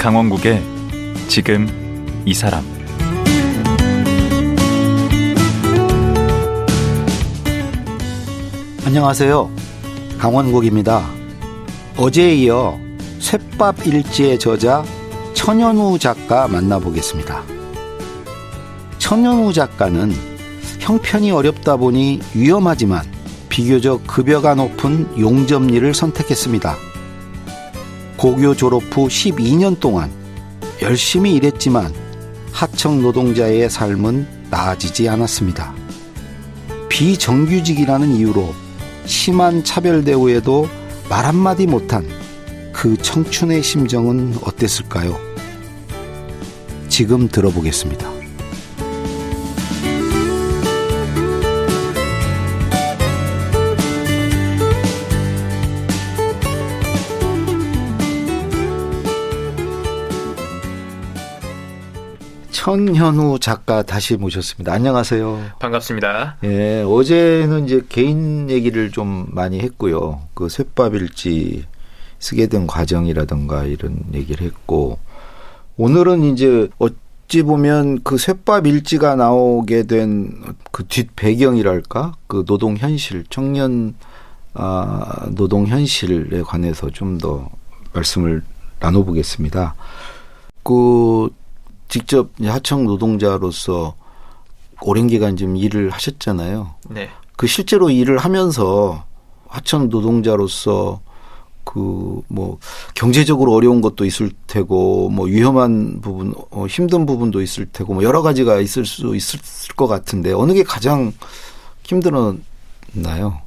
강원국의 지금 이 사람. 안녕하세요. 강원국입니다. 어제에 이어 쇳밥 일지의 저자 천연우 작가 만나보겠습니다. 천연우 작가는 형편이 어렵다 보니 위험하지만 비교적 급여가 높은 용접일을 선택했습니다. 고교 졸업 후 12년 동안 열심히 일했지만 하청 노동자의 삶은 나아지지 않았습니다. 비정규직이라는 이유로 심한 차별 대우에도 말 한마디 못한 그 청춘의 심정은 어땠을까요? 지금 들어보겠습니다. 천현우 작가 다시 모셨습니다. 안녕하세요. 반갑습니다. 예, 어제는 이제 개인 얘기를 좀 많이 했고요. 그 쇳밥 일지 쓰게 된 과정이라든가 이런 얘기를 했고, 오늘은 이제 어찌 보면 그 쇳밥 일지가 나오게 된 그 뒷 배경이랄까, 그 노동 현실, 청년 노동 현실에 관해서 좀 더 말씀을 나눠보겠습니다. 직접 하청 노동자로서 오랜 기간 좀 일을 하셨잖아요. 네. 그 실제로 일을 하면서 하청 노동자로서 경제적으로 어려운 것도 있을 테고, 위험한 부분, 힘든 부분도 있을 테고, 여러 가지가 있을 수 있을 것 같은데, 어느 게 가장 힘들었나요?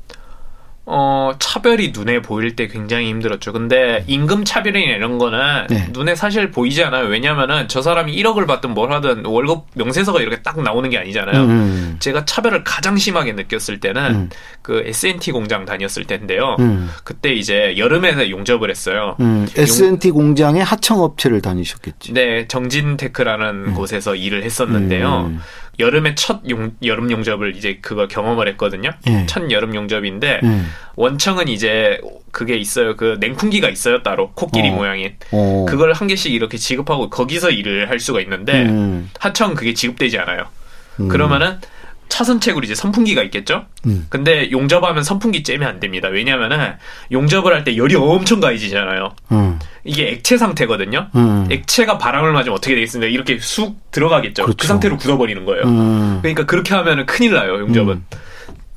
차별이 눈에 보일 때 굉장히 힘들었죠. 근데 임금 차별이나 이런 거는 네. 눈에 사실 보이지 않아요. 왜냐면은 저 사람이 1억을 받든 뭘 하든 월급 명세서가 이렇게 딱 나오는 게 아니잖아요. 제가 차별을 가장 심하게 느꼈을 때는 그 S&T 공장 다녔을 때인데요. 그때 이제 여름에 용접을 했어요. S&T 공장의 하청업체를 다니셨겠지. 네, 정진테크라는 곳에서 일을 했었는데요. 여름에 첫 여름 용접을 이제 그거 경험을 했거든요. 첫 여름 용접인데 원청은 이제 그게 있어요. 그 냉풍기가 있어요, 따로 코끼리 모양인. 그걸 한 개씩 이렇게 지급하고 거기서 일을 할 수가 있는데 하청 그게 지급되지 않아요. 그러면은 차선책으로 이제 선풍기가 있겠죠. 근데 용접하면 선풍기 쬐면 안 됩니다. 왜냐면은 용접을 할 때 열이 엄청 가해지잖아요. 이게 액체 상태거든요. 액체가 바람을 맞으면 어떻게 되겠습니까? 이렇게 쑥 들어가겠죠. 그렇죠. 그 상태로 굳어버리는 거예요. 그러니까 그렇게 하면은 큰일 나요, 용접은.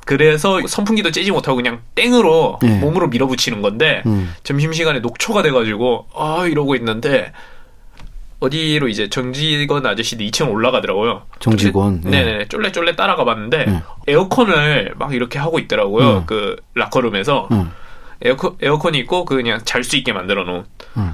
그래서 선풍기도 쬐지 못하고 그냥 땡으로 몸으로 밀어붙이는 건데 점심시간에 녹초가 돼가지고 이러고 있는데 어디로 이제 정직원 아저씨도 2층 올라가더라고요. 정직원. 네네. 쫄래 따라가 봤는데 에어컨을 막 이렇게 하고 있더라고요. 그 락커룸에서. 에어컨이 있고 그냥 잘 수 있게 만들어 놓은.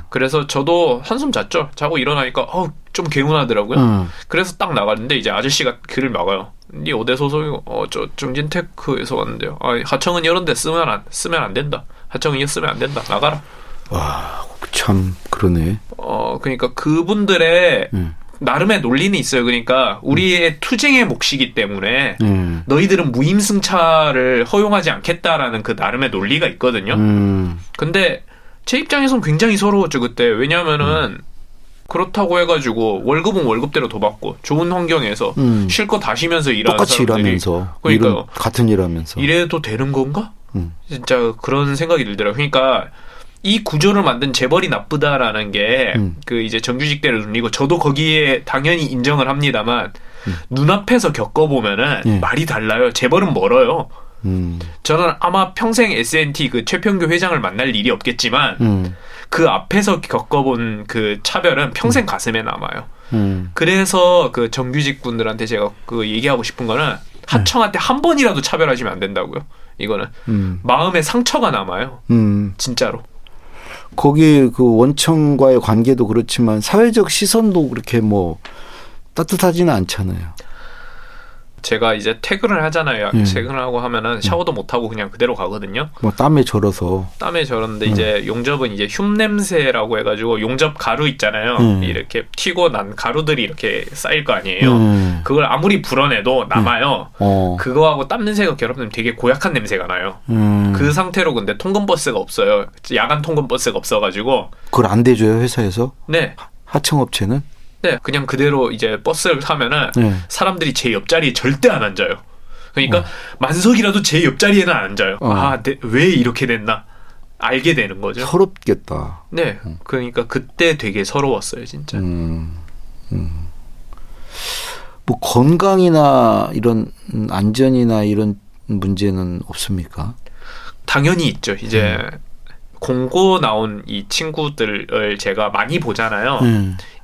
그래서 저도 한숨 잤죠. 자고 일어나니까 좀 개운하더라고요. 그래서 딱 나갔는데 이제 아저씨가 길을 막아요. 니 어디 소속이고? 저 정진테크에서 왔는데요. 하청은 이런 데 쓰면 안 된다. 하청은 이거 쓰면 안 된다. 나가라. 와, 참 그러네. 그러니까 그분들의 나름의 논리는 있어요. 그러니까 우리의 투쟁의 몫이기 때문에 너희들은 무임승차를 허용하지 않겠다라는 그 나름의 논리가 있거든요. 근데 제 입장에선 굉장히 서러웠죠, 그때. 왜냐하면은 그렇다고 해가지고 월급은 월급대로 더 받고 좋은 환경에서 실컷 하시면서 일하는 똑같이 사람들이 일하면서 그러니까요. 같은 일하면서 이래도 되는 건가? 진짜 그런 생각이 들더라고요. 그러니까 이 구조를 만든 재벌이 나쁘다라는 게 그 이제 정규직대로 눌리고 저도 거기에 당연히 인정을 합니다만 눈앞에서 겪어보면은 말이 달라요. 재벌은 멀어요. 저는 아마 평생 S&T 그 최평규 회장을 만날 일이 없겠지만 그 앞에서 겪어본 그 차별은 평생 가슴에 남아요. 그래서 그 정규직 분들한테 제가 그 얘기하고 싶은 거는 하청한테 한 번이라도 차별하시면 안 된다고요. 이거는 마음에 상처가 남아요. 진짜로. 거기 그 원청과의 관계도 그렇지만 사회적 시선도 그렇게 따뜻하지는 않잖아요. 제가 이제 퇴근을 하잖아요. 퇴근을 하고 하면은 샤워도 못 하고 그냥 그대로 가거든요. 땀에 절어서. 땀에 절었는데 이제 용접은 이제 흉 냄새라고 해가지고 용접 가루 있잖아요. 이렇게 튀고 난 가루들이 이렇게 쌓일 거 아니에요. 그걸 아무리 불어내도 남아요. 그거하고 땀 냄새가 결합되면 되게 고약한 냄새가 나요. 그 상태로 근데 통근버스가 없어요. 야간 통근버스가 없어가지고. 그걸 안 대줘요, 회사에서? 네. 하청업체는? 네, 그냥 그대로 이제 버스를 타면은 네. 사람들이 제 옆자리에 절대 안 앉아요. 그러니까 만석이라도 제 옆자리에는 안 앉아요. 왜 이렇게 됐나 알게 되는 거죠. 서럽겠다. 네, 그러니까 그때 되게 서러웠어요, 진짜. 뭐 건강이나 이런 안전이나 이런 문제는 없습니까? 당연히 있죠. 이제 공고 나온 이 친구들을 제가 많이 보잖아요.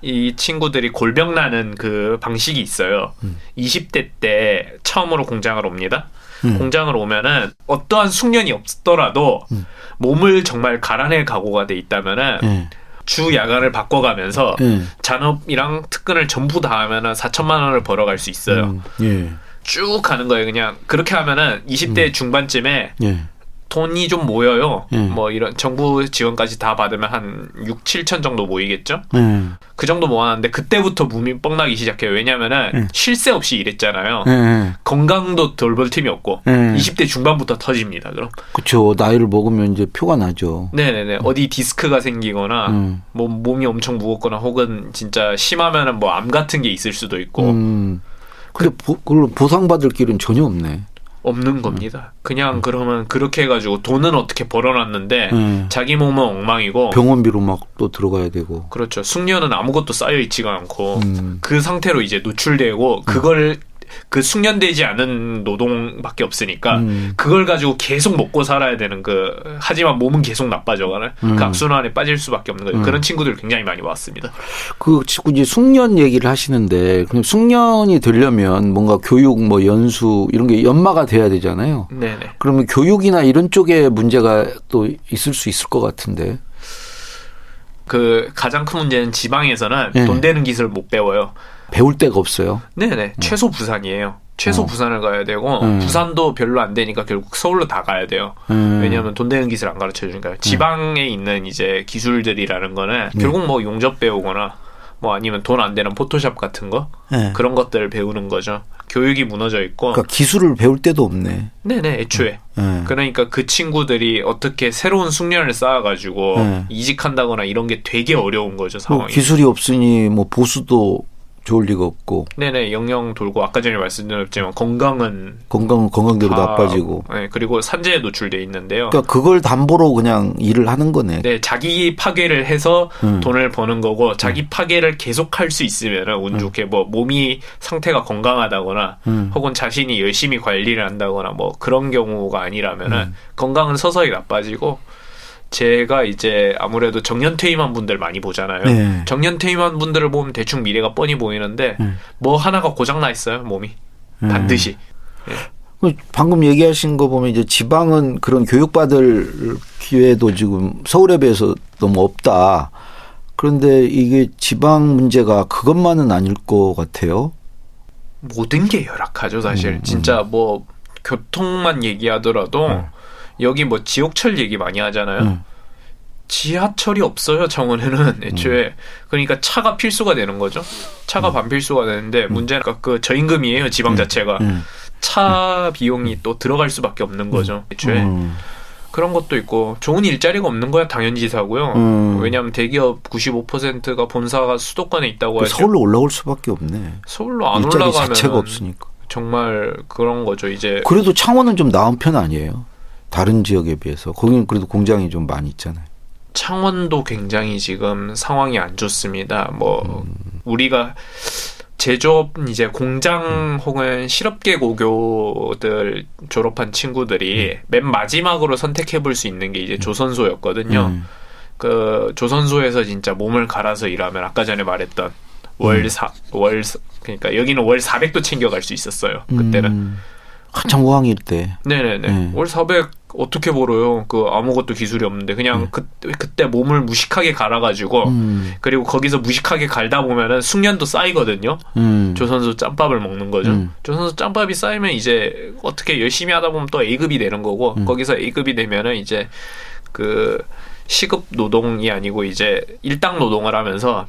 이 친구들이 골병 나는 그 방식이 있어요. 20대 때 처음으로 공장을 옵니다. 공장을 오면은 어떠한 숙련이 없더라도 몸을 정말 갈아낼 각오가 돼 있다면은 주 야간을 바꿔가면서 잔업이랑 특근을 전부 다 하면은 4천만 원을 벌어갈 수 있어요. 쭉 가는 거예요. 그냥 그렇게 하면은 20대 중반쯤에 돈이 좀 모여요. 뭐 이런 정부 지원까지 다 받으면 한 6, 7천 정도 모이겠죠. 그 정도 모았는데 그때부터 몸이 뻥나기 시작해요. 왜냐면은 쉴 새 없이 일했잖아요. 건강도 돌볼 틈이 없고 20대 중반부터 터집니다. 그럼. 그렇죠. 나이를 먹으면 이제 표가 나죠. 네네네. 어디 디스크가 생기거나 뭐 몸이 엄청 무겁거나 혹은 진짜 심하면은 뭐 암 같은 게 있을 수도 있고. 근데 그걸 보상받을 길은 전혀 없네. 없는 겁니다. 그냥 그러면 그렇게 해가지고 돈은 어떻게 벌어놨는데 자기 몸은 엉망이고 병원비로 막 또 들어가야 되고. 그렇죠. 숙련은 아무것도 쌓여 있지가 않고 그 상태로 이제 노출되고 그걸 그 숙련되지 않은 노동밖에 없으니까 그걸 가지고 계속 먹고 살아야 되는 하지만 몸은 계속 나빠져가는 그 악순환에 빠질 수밖에 없는 거예요. 그런 친구들 굉장히 많이 왔습니다. 그 지금 이제 숙련 얘기를 하시는데 그럼 숙련이 되려면 뭔가 교육 뭐 연수 이런 게 연마가 돼야 되잖아요. 네네. 그러면 교육이나 이런 쪽에 문제가 또 있을 수 있을 것 같은데. 그 가장 큰 문제는 지방에서는 돈 되는 기술을 못 배워요. 배울 데가 없어요. 네네. 최소 부산이에요. 최소 부산을 가야 되고 부산도 별로 안 되니까 결국 서울로 다 가야 돼요. 왜냐하면 돈 되는 기술 안 가르쳐 주니까요. 지방에 있는 이제 기술들이라는 거는 결국 뭐 용접 배우거나 뭐 아니면 돈 안 되는 포토샵 같은 거 그런 것들을 배우는 거죠. 교육이 무너져 있고. 그러니까 기술을 배울 데도 없네. 네네. 애초에. 그러니까 그 친구들이 어떻게 새로운 숙련을 쌓아가지고 이직한다거나 이런 게 되게 어려운 거죠. 상황이. 뭐 기술이 없으니 뭐 보수도 좋을 리가 없고. 네네. 영영 돌고 아까 전에 말씀드렸지만 건강대로 나빠지고. 네. 그리고 산재에 노출돼 있는데요. 그러니까 그걸 담보로 그냥 일을 하는 거네. 네. 자기 파괴를 해서 돈을 버는 거고 자기 파괴를 계속할 수 있으면 운 좋게 뭐 몸이 상태가 건강하다거나 혹은 자신이 열심히 관리를 한다거나 뭐 그런 경우가 아니라면은 건강은 서서히 나빠지고 제가 이제 아무래도 정년퇴임한 분들 많이 보잖아요. 네. 정년퇴임한 분들을 보면 대충 미래가 뻔히 보이는데 뭐 하나가 고장나 있어요. 몸이. 반드시. 네. 방금 얘기하신 거 보면 이제 지방은 그런 교육받을 기회도 지금 서울에 비해서 너무 없다. 그런데 이게 지방 문제가 그것만은 아닐 것 같아요. 모든 게 열악하죠, 사실. 진짜 뭐 교통만 얘기하더라도 여기 뭐 지옥철 얘기 많이 하잖아요. 지하철이 없어요, 정원에는 애초에. 그러니까 차가 필수가 되는 거죠. 차가 반필수가 되는데 문제는 그 저임금이에요, 지방 자체가. 차 비용이 또 들어갈 수밖에 없는 거죠, 애초에. 그런 것도 있고 좋은 일자리가 없는 거야 당연지사고요. 왜냐하면 대기업 95%가 본사가 수도권에 있다고 하죠. 서울로 올라올 수밖에 없네. 서울로 안 일자리 올라가면 자체가 없으니까. 정말 그런 거죠. 이제 그래도 창원은 좀 나은 편 아니에요? 다른 지역에 비해서. 거기는 그래도 공장이 좀 많이 있잖아요. 창원도 굉장히 지금 상황이 안 좋습니다. 뭐 우리가 제조업 이제 공장 혹은 실업계고교들 졸업한 친구들이 맨 마지막으로 선택해 볼 수 있는 게 이제 조선소였거든요. 그 조선소에서 진짜 몸을 갈아서 일하면 아까 전에 말했던 그러니까 여기는 월 400도 챙겨갈 수 있었어요. 그때는. 한창 호황일 때. 네네네. 월 400 어떻게 벌어요? 그 아무것도 기술이 없는데 그냥 그때 몸을 무식하게 갈아가지고 그리고 거기서 무식하게 갈다 보면은 숙련도 쌓이거든요. 조선소 짬밥을 먹는 거죠. 조선소 짬밥이 쌓이면 이제 어떻게 열심히 하다 보면 또 A급이 되는 거고 거기서 A급이 되면은 이제 그 시급 노동이 아니고 이제 일당 노동을 하면서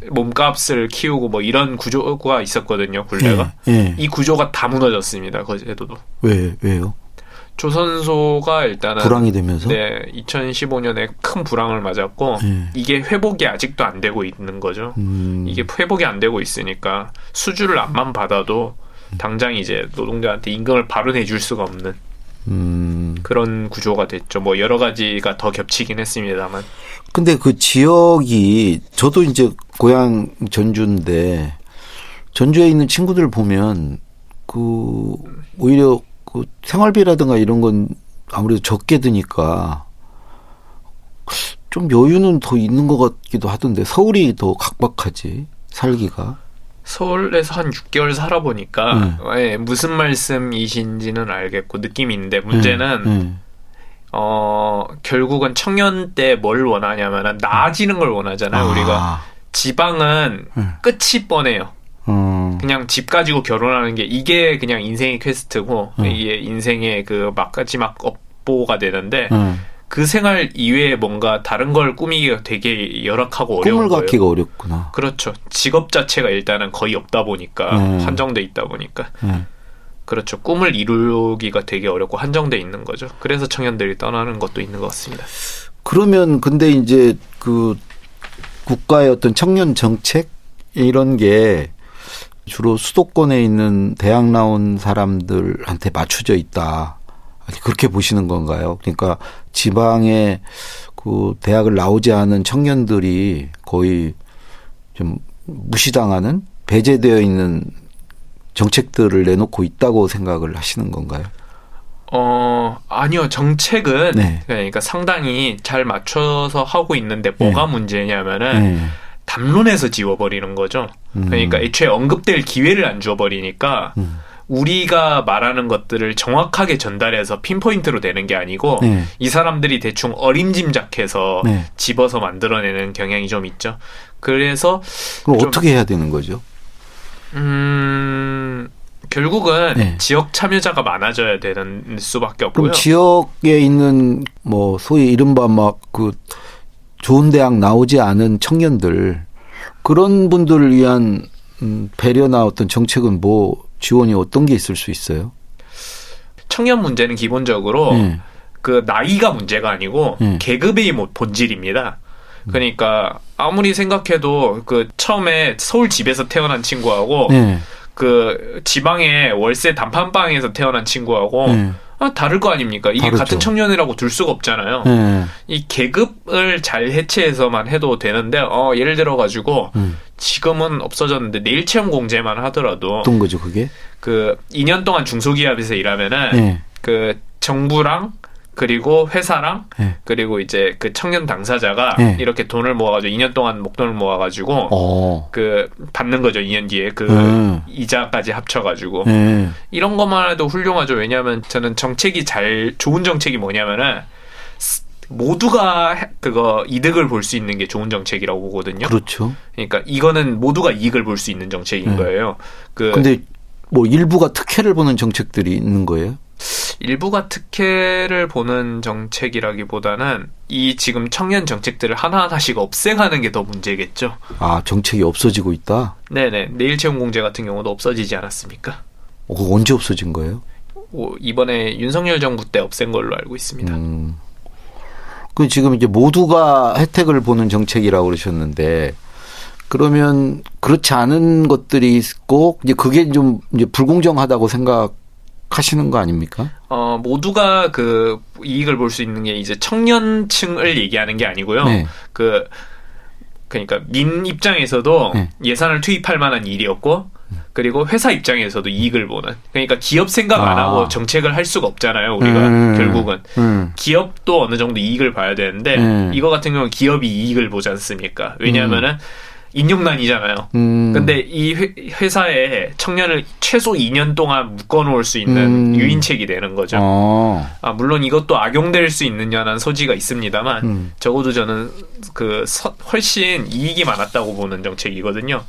몸값을 키우고 뭐 이런 구조가 있었거든요. 굴레가. 이 구조가 다 무너졌습니다. 거제도도. 왜요? 조선소가 일단은 불황이 되면서 네, 2015년에 큰 불황을 맞았고 이게 회복이 아직도 안 되고 있는 거죠. 이게 회복이 안 되고 있으니까 수주를 안만 받아도 당장 이제 노동자한테 임금을 바로 내줄 수가 없는 그런 구조가 됐죠. 뭐 여러 가지가 더 겹치긴 했습니다만. 근데 그 지역이 저도 이제 고향 전주인데 전주에 있는 친구들 보면 그 오히려 그 생활비라든가 이런 건 아무래도 적게 드니까 좀 여유는 더 있는 것 같기도 하던데 서울이 더 각박하지 살기가. 서울에서 한 6개월 살아보니까 예, 무슨 말씀이신지는 알겠고 느낌이 있는데 문제는 결국은 청년 때 뭘 원하냐면 나아지는 걸 원하잖아요. 우리가 지방은 끝이 뻔해요. 그냥 집 가지고 결혼하는 게 이게 그냥 인생의 퀘스트고 이게 인생의 그 마지막 업보가 되는데 그 생활 이외에 뭔가 다른 걸 꾸미기가 되게 열악하고 어려운 거예요. 꿈을 갖기가 어렵구나. 그렇죠. 직업 자체가 일단은 거의 없다 보니까 한정돼 있다 보니까 그렇죠. 꿈을 이루기가 되게 어렵고 한정돼 있는 거죠. 그래서 청년들이 떠나는 것도 있는 것 같습니다. 그러면 근데 이제 그 국가의 어떤 청년 정책 이런 게 주로 수도권에 있는 대학 나온 사람들한테 맞춰져 있다. 그렇게 보시는 건가요? 그러니까 지방에 그 대학을 나오지 않은 청년들이 거의 좀 무시당하는 배제되어 있는 정책들을 내놓고 있다고 생각을 하시는 건가요? 아니요. 정책은 네. 그러니까 상당히 잘 맞춰서 하고 있는데 뭐가 문제냐면은 담론에서 지워버리는 거죠. 그러니까 애초에 언급될 기회를 안 줘버리니까 우리가 말하는 것들을 정확하게 전달해서 핀포인트로 되는 게 아니고 이 사람들이 대충 어림짐작해서 집어서 만들어내는 경향이 좀 있죠. 그래서 그럼 어떻게 해야 되는 거죠? 결국은 지역 참여자가 많아져야 되는 수밖에 없고요. 그럼 지역에 있는 뭐 소위 이른바 막 그 좋은 대학 나오지 않은 청년들 그런 분들을 위한 배려나 어떤 정책은 뭐 지원이 어떤 게 있을 수 있어요? 청년 문제는 기본적으로 그 나이가 문제가 아니고 계급의 본질입니다. 그러니까 아무리 생각해도 그 처음에 서울 집에서 태어난 친구하고 그 지방의 월세 단칸방에서 태어난 친구하고 다를 거 아닙니까? 이게 다르죠. 같은 청년이라고 둘 수가 없잖아요. 이 계급을 잘 해체해서만 해도 되는데 예를 들어 가지고 지금은 없어졌는데 내일 체험 공제만 하더라도 어떤 거죠 그게? 그 2년 동안 중소기업에서 일하면은 그 정부랑 그리고 회사랑 그리고 이제 그 청년 당사자가 이렇게 돈을 모아가지고 2년 동안 목돈을 모아가지고 그 받는 거죠. 2년 뒤에 그 이자까지 합쳐가지고 이런 것만 해도 훌륭하죠. 왜냐하면 저는 정책이 좋은 정책이 뭐냐면은 모두가 그거 이득을 볼 수 있는 게 좋은 정책이라고 보거든요. 그렇죠. 그러니까 이거는 모두가 이익을 볼 수 있는 정책인 거예요. 근데 뭐 일부가 특혜를 보는 정책들이 있는 거예요? 일부가 특혜를 보는 정책이라기보다는 이 지금 청년 정책들을 하나하나씩 없애가는 게 더 문제겠죠. 아, 정책이 없어지고 있다? 네네. 내일 채용 공제 같은 경우도 없어지지 않았습니까? 그거 언제 없어진 거예요? 이번에 윤석열 정부 때 없앤 걸로 알고 있습니다. 그 지금 이제 모두가 혜택을 보는 정책이라고 그러셨는데 그러면 그렇지 않은 것들이 있고 이제 그게 좀 이제 불공정하다고 생각하시는 거 아닙니까? 모두가 그 이익을 볼 수 있는 게 이제 청년층을 얘기하는 게 아니고요. 그러니까 민 입장에서도 예산을 투입할 만한 일이었고 그리고 회사 입장에서도 이익을 보는. 그러니까 기업 생각 안 하고 정책을 할 수가 없잖아요. 우리가 결국은. 기업도 어느 정도 이익을 봐야 되는데 이거 같은 경우는 기업이 이익을 보지 않습니까? 왜냐하면은 인력난이잖아요. 근데 이 회사에 청년을 최소 2년 동안 묶어놓을 수 있는 유인책이 되는 거죠. 물론 이것도 악용될 수 있느냐는 소지가 있습니다만 적어도 저는 그 훨씬 이익이 많았다고 보는 정책이거든요.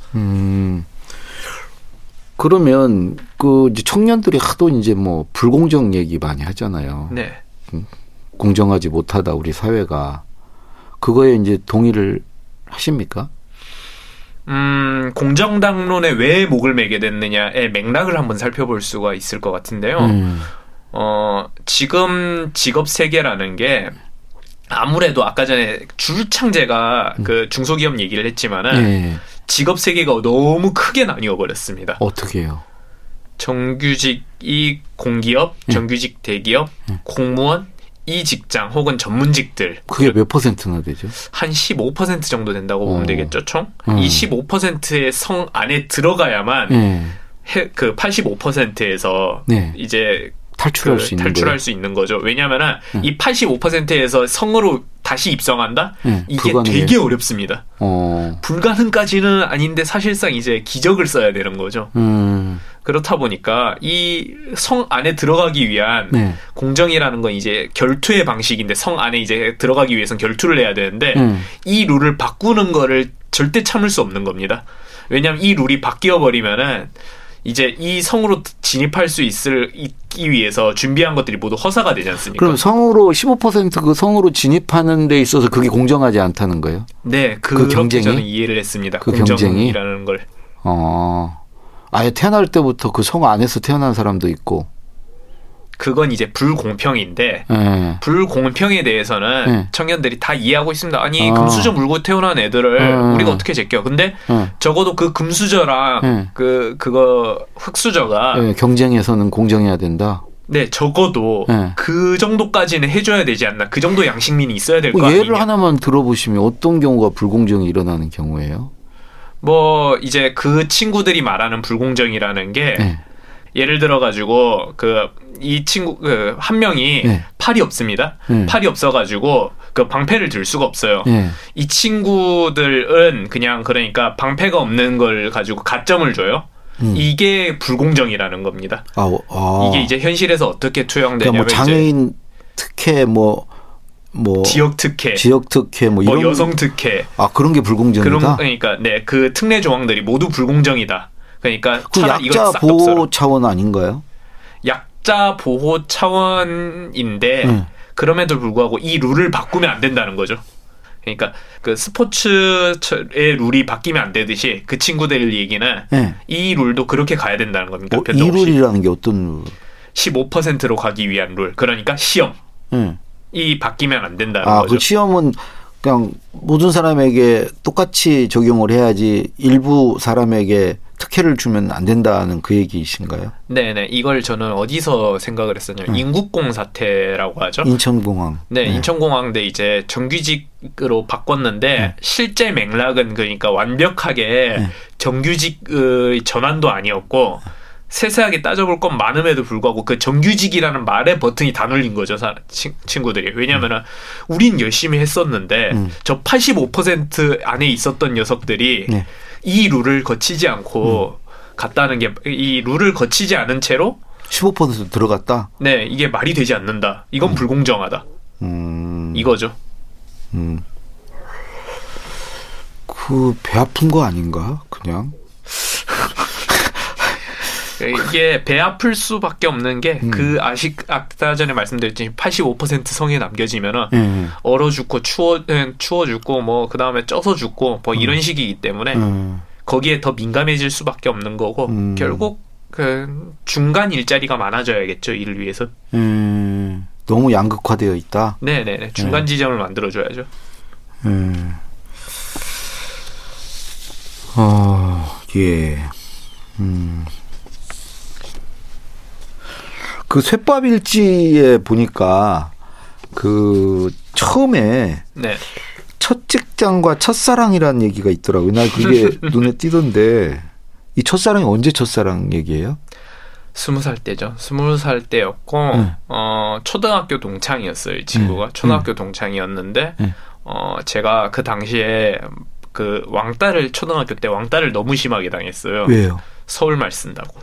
그러면 그 이제 청년들이 하도 이제 뭐 불공정 얘기 많이 하잖아요. 네. 공정하지 못하다 우리 사회가. 그거에 이제 동의를 하십니까? 공정당론에 왜 목을 매게 됐느냐의 맥락을 한번 살펴볼 수가 있을 것 같은데요. 지금 직업 세계라는 게 아무래도 아까 전에 줄창제가 그 중소기업 얘기를 했지만은 네. 직업 세계가 너무 크게 나뉘어 버렸습니다. 어떻게 해요? 정규직이 공기업, 정규직 대기업, 공무원, 이 직장 혹은 전문직들. 그게 몇 퍼센트나 되죠? 한 15% 정도 된다고 보면 되겠죠, 총? 이 15%의 성 안에 들어가야만 그 85%에서 네. 이제 탈출할 수 있는 거죠. 왜냐면은 이 85%에서 성으로 다시 입성한다? 이게 불가능해요. 되게 어렵습니다. 불가능까지는 아닌데 사실상 이제 기적을 써야 되는 거죠. 그렇다 보니까 이 성 안에 들어가기 위한 공정이라는 건 이제 결투의 방식인데 성 안에 이제 들어가기 위해서는 결투를 해야 되는데 이 룰을 바꾸는 거를 절대 참을 수 없는 겁니다. 왜냐하면 이 룰이 바뀌어 버리면은 이제 이 성으로 진입할 수 있기 위해서 준비한 것들이 모두 허사가 되지 않습니까? 그럼 성으로 15% 그 성으로 진입하는 데 있어서 그게 공정하지 않다는 거예요? 네, 그 경쟁이 저는 이해를 했습니다. 그 공정이라는 걸. 아예 태어날 때부터 그 성 안에서 태어난 사람도 있고. 그건 이제 불공평인데 불공평에 대해서는 청년들이 다 이해하고 있습니다. 아니 금수저 물고 태어난 애들을 우리가 어떻게 제껴? 근데 적어도 그 금수저랑 그거 흙수저가 경쟁에서는 공정해야 된다. 네, 적어도 그 정도까지는 해줘야 되지 않나? 그 정도 양식민이 있어야 될 거 아니에요? 예를 하나만 들어보시면 어떤 경우가 불공정이 일어나는 경우예요? 뭐 이제 그 친구들이 말하는 불공정이라는 게 예를 들어 가지고 이 친구 한 명이 팔이 없습니다. 팔이 없어가지고 그 방패를 들 수가 없어요. 이 친구들은 그냥 그러니까 방패가 없는 걸 가지고 가점을 줘요. 이게 불공정이라는 겁니다. 이게 이제 현실에서 어떻게 투영되냐면 그러니까 뭐 장애인 특혜 뭐 지역 특혜 뭐 이런 여성 특혜 그런 게 불공정이다. 그러니까 그 특례 조항들이 모두 불공정이다. 그러니까 약자 보호 차원 아닌가요? 약자 보호 차원인데 그럼에도 불구하고 이 룰을 바꾸면 안 된다는 거죠. 그러니까 그 스포츠의 룰이 바뀌면 안 되듯이 그 친구들 얘기는 이 룰도 그렇게 가야 된다는 겁니다. 이 룰이라는 게 어떤 룰? 15%로 가기 위한 룰. 그러니까 시험. 이 바뀌면 안 된다는 거죠. 그 시험은 그냥 모든 사람에게 똑같이 적용을 해야지 일부 사람에게 특혜를 주면 안 된다는 그 얘기이신가요? 네네. 이걸 저는 어디서 생각을 했었냐면 인국공 사태라고 하죠. 인천공항. 네, 인천공항대 이제 정규직으로 바꿨는데 실제 맥락은 그러니까 완벽하게 정규직의 전환도 아니었고 세세하게 따져볼 건 많음에도 불구하고 그 정규직이라는 말의 버튼이 다 눌린 거죠, 친구들이. 왜냐면은 우린 열심히 했었는데 저 85% 안에 있었던 녀석들이 이 룰을 거치지 않고 갔다는 게 이 룰을 거치지 않은 채로 15% 들어갔다? 네, 이게 말이 되지 않는다. 이건 불공정하다. 이거죠. 그 배 아픈 거 아닌가? 그냥? 이게 배 아플 수밖에 없는 게 그 아까 전에 말씀드렸지만 85% 성에 남겨지면은 얼어 죽고 추워 죽고 뭐 그 다음에 쪄서 죽고 뭐 이런 식이기 때문에 거기에 더 민감해질 수밖에 없는 거고 결국 그 중간 일자리가 많아져야겠죠, 이를 위해서. 너무 양극화되어 있다. 네네네. 중간 지점을 만들어줘야죠. 예. 그 쇳밥일지에 보니까 그 처음에 첫 직장과 첫사랑이라는 얘기가 있더라고요. 나 그게 눈에 띄던데 이 첫사랑이 언제 첫사랑 얘기예요? 20살 때죠. 20살 때였고 초등학교 동창이었어요. 이 친구가 초등학교 동창이었는데 제가 그 당시에 그 초등학교 때 왕따를 너무 심하게 당했어요. 왜요? 서울말 쓴다고.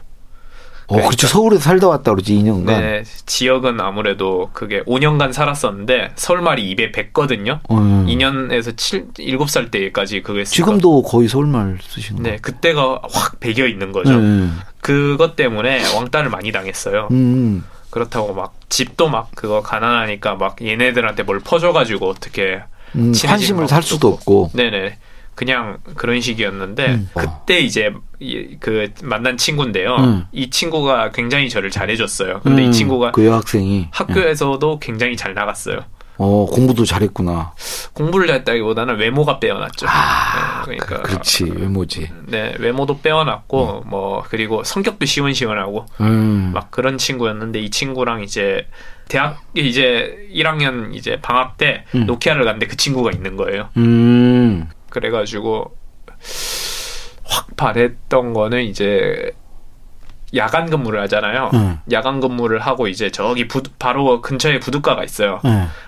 그렇죠. 서울에서 살다 왔다 그러지 2년간. 네, 지역은 아무래도 그게 5년간 살았었는데 서울말이 입에 뱄거든요. 2년에서 7살 때까지 그게 지금도 거의 서울말 쓰시는 거예요? 네, 그때가 확 배겨 있는 거죠. 그것 때문에 왕따를 많이 당했어요. 그렇다고 막 집도 막 그거 가난하니까 막 얘네들한테 뭘 퍼줘가지고 어떻게 환심을 살 수도 없고. 네네. 그냥 그런 식이었는데 그때 이제 그 만난 친구인데요. 이 친구가 굉장히 저를 잘해줬어요. 근데 이 친구가 그 여학생이 학교에서도 굉장히 잘 나갔어요. 공부도 잘했구나. 공부를 잘했다기보다는 외모가 빼어났죠. 네, 그러니까 그렇지 외모지. 네, 외모도 빼어났고 뭐 그리고 성격도 시원시원하고 막 그런 친구였는데 이 친구랑 이제 대학 이제 1학년 이제 방학 때 노키아를 갔는데 그 친구가 있는 거예요. 그래가지고 확 반했던 거는 이제 야간 근무를 하잖아요. 야간 근무를 하고 이제 저기 바로 근처에 부둣가가 있어요.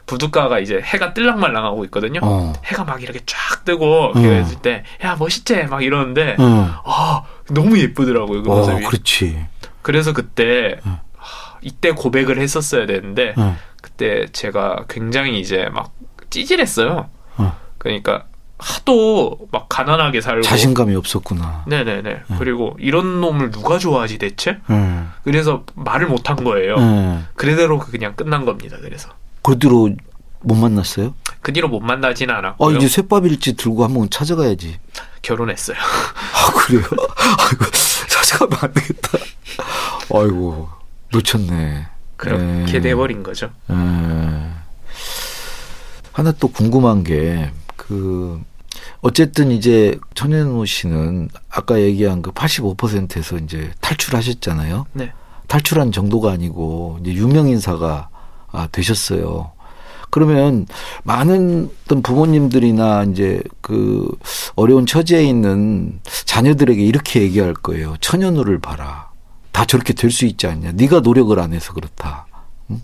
부둣가가 이제 해가 뜰랑말랑하고 있거든요. 해가 막 이렇게 쫙 뜨고 그랬을 때 야 멋있지? 막 이러는데 너무 예쁘더라고요. 그 모습이. 그렇지. 그래서 그때 이때 고백을 했었어야 되는데 그때 제가 굉장히 이제 막 찌질했어요. 그러니까 하도 막 가난하게 살고 자신감이 없었구나. 네네네. 그리고 이런 놈을 누가 좋아하지 대체? 그래서 말을 못한 거예요. 그대로 그냥 끝난 겁니다. 그래서 그 뒤로 못 만났어요? 그 뒤로 못 만나지는 않았고요. 이제 쇳밥일지 들고 한번 찾아가야지. 결혼했어요. 그래요? 아이고 찾아가면 안 되겠다. 아이고 놓쳤네. 그렇게 돼버린 거죠. 하나 또 궁금한 게 어쨌든 이제 천현우 씨는 아까 얘기한 그 85%에서 이제 탈출하셨잖아요. 네. 탈출한 정도가 아니고 이제 유명 인사가 되셨어요. 그러면 많은 어떤 부모님들이나 이제 그 어려운 처지에 있는 자녀들에게 이렇게 얘기할 거예요. 천현우를 봐라. 다 저렇게 될 수 있지 않냐. 네가 노력을 안 해서 그렇다. 응?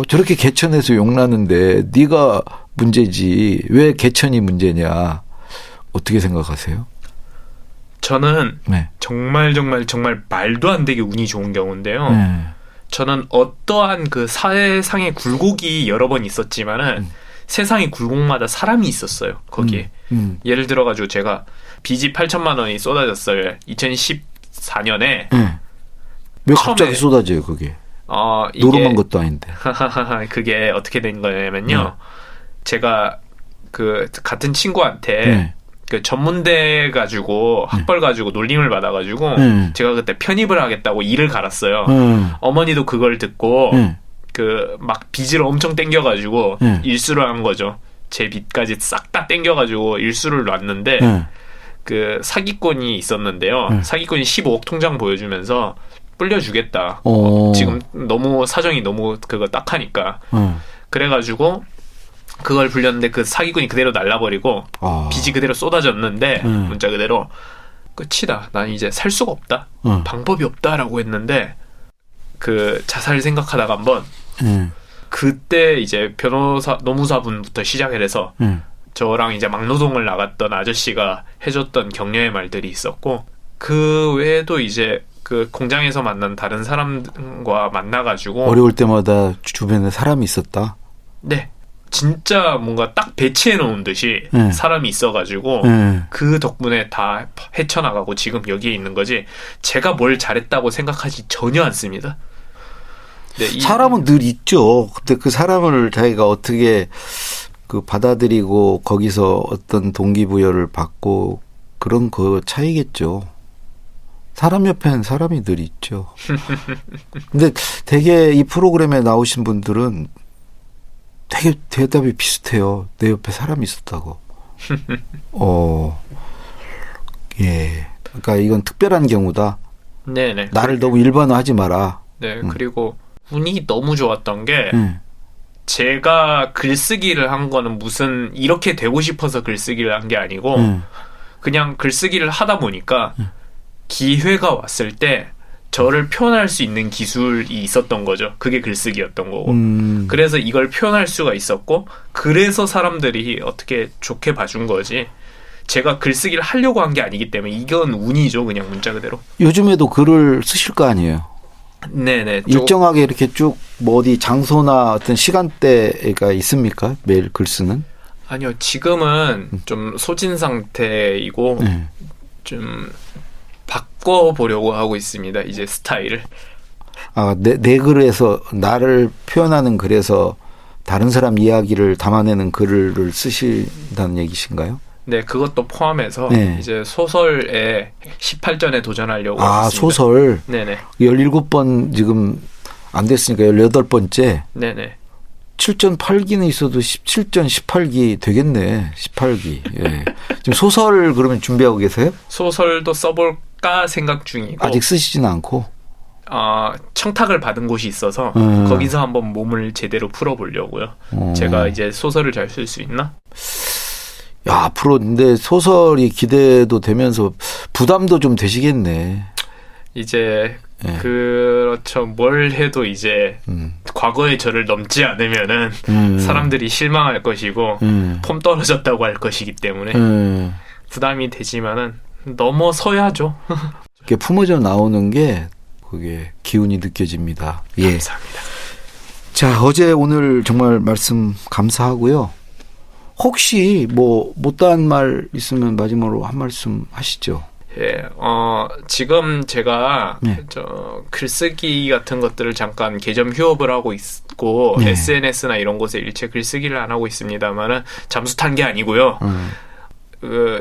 저렇게 개천에서 용나는데 네가 문제지. 왜 개천이 문제냐. 어떻게 생각하세요? 저는 정말 말도 안 되게 운이 좋은 경우인데요. 저는 어떠한 그 사회상의 굴곡이 여러 번 있었지만은 세상의 굴곡마다 사람이 있었어요. 거기에. 예를 들어가지고 제가 빚이 8천만 원이 쏟아졌어요. 2014년에. 왜 갑자기 쏟아져요, 그게? 이게 노름한 것도 아닌데. 그게 어떻게 된 거냐면요. 제가 그 같은 친구한테 그 전문대 가지고 학벌 가지고 놀림을 받아가지고 제가 그때 편입을 하겠다고 일을 갈았어요. 어머니도 그걸 듣고 그 막 빚을 엄청 땡겨가지고 일수를 한 거죠. 제 빚까지 싹 다 땡겨가지고 일수를 놨는데 그 사기꾼이 있었는데요. 사기꾼이 15억 통장 보여주면서 불려주겠다. 지금 너무 사정이 너무 그거 딱하니까. 그래가지고 그걸 불렸는데 그 사기꾼이 그대로 날라버리고 빚이 그대로 쏟아졌는데 문자 그대로 끝이다. 난 이제 살 수가 없다. 방법이 없다라고 했는데 그 자살 생각하다가 한번 그때 이제 변호사 노무사분부터 시작을 해서 저랑 이제 막노동을 나갔던 아저씨가 해줬던 격려의 말들이 있었고 그 외에도 이제 그 공장에서 만난 다른 사람과 만나가지고 어려울 때마다 주변에 사람이 있었다. 네. 진짜 뭔가 딱 배치해 놓은 듯이 사람이 있어가지고 그 덕분에 다 헤쳐나가고 지금 여기에 있는 거지 제가 뭘 잘했다고 생각하지 전혀 않습니다. 네, 사람은 늘 있죠. 근데 그 사람을 자기가 어떻게 그 받아들이고 거기서 어떤 동기부여를 받고 그런 그 차이겠죠. 사람 옆에는 사람이 늘 있죠. 근데 되게 이 프로그램에 나오신 분들은 되게 대답이 비슷해요. 내 옆에 사람이 있었다고. 예. 그러니까 이건 특별한 경우다. 네네. 나를 너무 일반화하지 마라. 네. 그리고 운이 너무 좋았던 게 제가 글쓰기를 한 거는 무슨 이렇게 되고 싶어서 글쓰기를 한 게 아니고 그냥 글쓰기를 하다 보니까 기회가 왔을 때 저를 표현할 수 있는 기술이 있었던 거죠. 그게 글쓰기였던 거고. 그래서 이걸 표현할 수가 있었고 그래서 사람들이 어떻게 좋게 봐준 거지. 제가 글쓰기를 하려고 한 게 아니기 때문에 이건 운이죠. 그냥 문자 그대로. 요즘에도 글을 쓰실 거 아니에요? 네네. 일정하게 이렇게 쭉 뭐 어디 장소나 어떤 시간대가 있습니까? 매일 글 쓰는? 아니요. 지금은 좀 소진 상태이고 좀 바꿔보려고 하고 있습니다. 이제 스타일을. 내 글에서 나를 표현하는 글에서 다른 사람 이야기를 담아내는 글을 쓰신다는 얘기신가요? 네, 그것도 포함해서 네. 이제 소설에 18전에 도전하려고 아, 했습니다. 소설. 네네. 17번 지금 안 됐으니까 18번째. 네네. 7전 8기는 있어도 17전 18기 되겠네. 18기. 예. 지금 소설 그러면 준비하고 계세요? 소설도 써볼까 생각 중이고. 아직 쓰시지는 않고. 청탁을 받은 곳이 있어서 거기서 한번 몸을 제대로 풀어보려고요. 제가 이제 소설을 잘 쓸 수 있나? 야, 앞으로 근데 소설이 기대도 되면서 부담도 좀 되시겠네. 이제 네. 그렇죠. 뭘 해도 이제 과거의 저를 넘지 않으면은 사람들이 실망할 것이고 폼 떨어졌다고 할 것이기 때문에 부담이 되지만은 넘어서야죠. 이렇게 품어져 나오는 게 그게 기운이 느껴집니다. 예. 감사합니다. 자, 어제 오늘 정말 말씀 감사하고요. 혹시 뭐 못다한 말 있으면 마지막으로 한 말씀 하시죠. 예, 지금 제가 네. 글쓰기 같은 것들을 잠깐 개점 휴업을 하고 있고 네. SNS나 이런 곳에 일체 글쓰기를 안 하고 있습니다만은 잠수 탄 게 아니고요.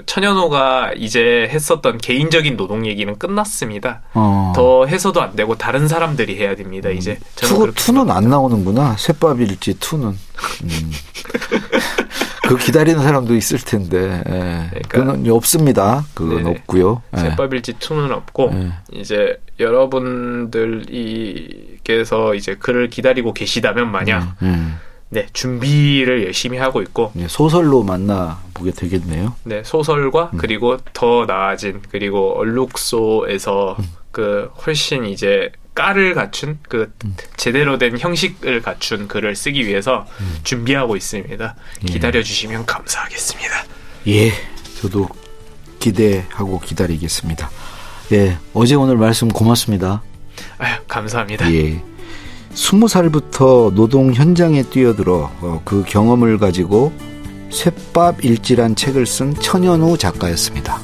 천연호가 이제 했었던 개인적인 노동 얘기는 끝났습니다. 더 해서도 안 되고 다른 사람들이 해야 됩니다. 이제 투는 안 나오는구나. 셋밥일지 투는. 그 기다리는 사람도 있을 텐데. 예. 그건 없습니다. 그건 네네. 없고요. 셋밥일지 투는 없고 이제 여러분들께서 이제 글을 기다리고 계시다면 마냥 네, 준비를 열심히 하고 있고 소설로 만나보게 되겠네요. 네, 소설과 그리고 더 나아진 그리고 얼룩소에서 그 훨씬 이제 깔을 갖춘 그 제대로 된 형식을 갖춘 글을 쓰기 위해서 준비하고 있습니다. 기다려주시면 감사하겠습니다. 예, 저도 기대하고 기다리겠습니다. 예, 어제 오늘 말씀 고맙습니다. 아유, 감사합니다. 예. 20살부터 노동 현장에 뛰어들어 그 경험을 가지고 셋밥일지란 책을 쓴 천연우 작가였습니다.